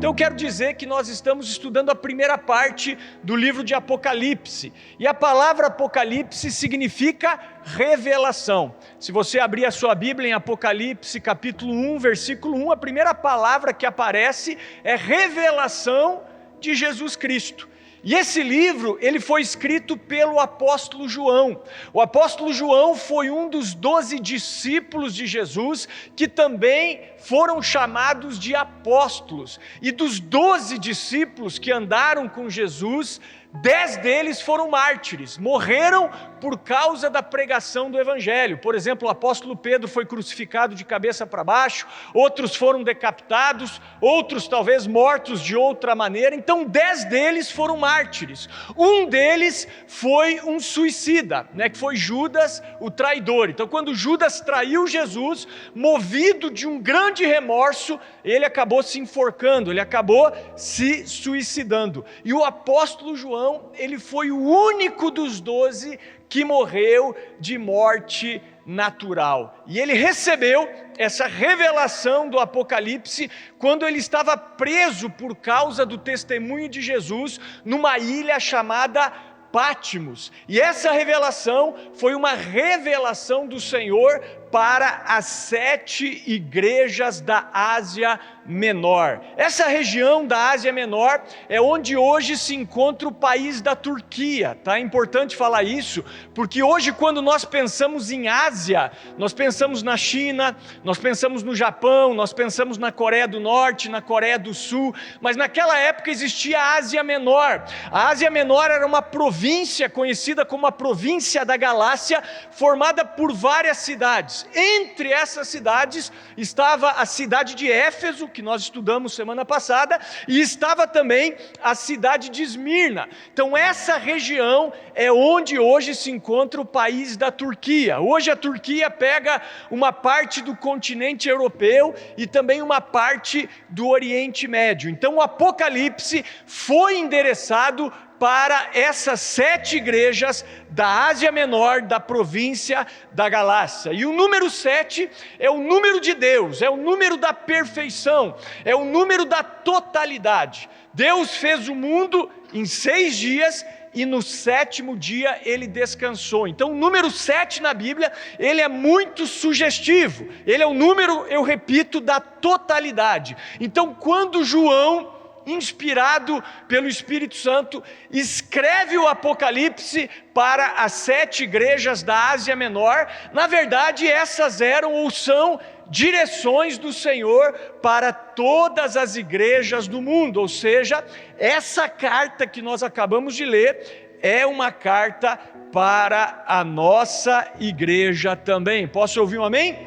Então eu quero dizer que nós estamos estudando a primeira parte do livro de Apocalipse, e a palavra Apocalipse significa revelação. Se você abrir a sua Bíblia em Apocalipse capítulo 1, versículo 1, a primeira palavra que aparece é revelação de Jesus Cristo. E esse livro, ele foi escrito pelo apóstolo João. O apóstolo João foi um dos 12 discípulos de Jesus, que também foram chamados de apóstolos. E dos 12 discípulos que andaram com Jesus, 10 deles foram mártires, morreram por causa da pregação do evangelho. Por exemplo, o apóstolo Pedro foi crucificado de cabeça para baixo, outros foram decapitados, outros talvez mortos de outra maneira. Então 10 deles foram mártires. Um deles foi um suicida, que foi Judas, o traidor. Então quando Judas traiu Jesus, movido de um grande remorso, ele acabou se enforcando, ele acabou se suicidando. E o apóstolo João, ele foi o único dos 12 que morreu de morte natural. E ele recebeu essa revelação do Apocalipse quando ele estava preso por causa do testemunho de Jesus numa ilha chamada Pátimos. E essa revelação foi uma revelação do Senhor para as 7 igrejas da Ásia Menor. Essa região da Ásia Menor é onde hoje se encontra o país da Turquia, tá? É importante falar isso, porque hoje quando nós pensamos em Ásia, nós pensamos na China, nós pensamos no Japão, nós pensamos na Coreia do Norte, na Coreia do Sul, mas naquela época existia a Ásia Menor. A Ásia Menor era uma província conhecida como a província da Galácia, formada por várias cidades. Entre essas cidades estava a cidade de Éfeso, que nós estudamos semana passada, e estava também a cidade de Esmirna. Então essa região é onde hoje se encontra o país da Turquia. Hoje a Turquia pega uma parte do continente europeu e também uma parte do Oriente Médio. Então o Apocalipse foi endereçado para essas 7 igrejas da Ásia Menor, da província da Galácia. E o número 7 é o número de Deus, é o número da perfeição, é o número da totalidade. Deus fez o mundo em 6 dias e no 7º dia ele descansou. Então o número 7 na Bíblia, ele é muito sugestivo. Ele é o número, eu repito, da totalidade. Então quando João, inspirado pelo Espírito Santo, escreve o Apocalipse para as 7 igrejas da Ásia Menor, na verdade essas eram ou são direções do Senhor para todas as igrejas do mundo. Ou seja, essa carta que nós acabamos de ler é uma carta para a nossa igreja também. Posso ouvir um amém?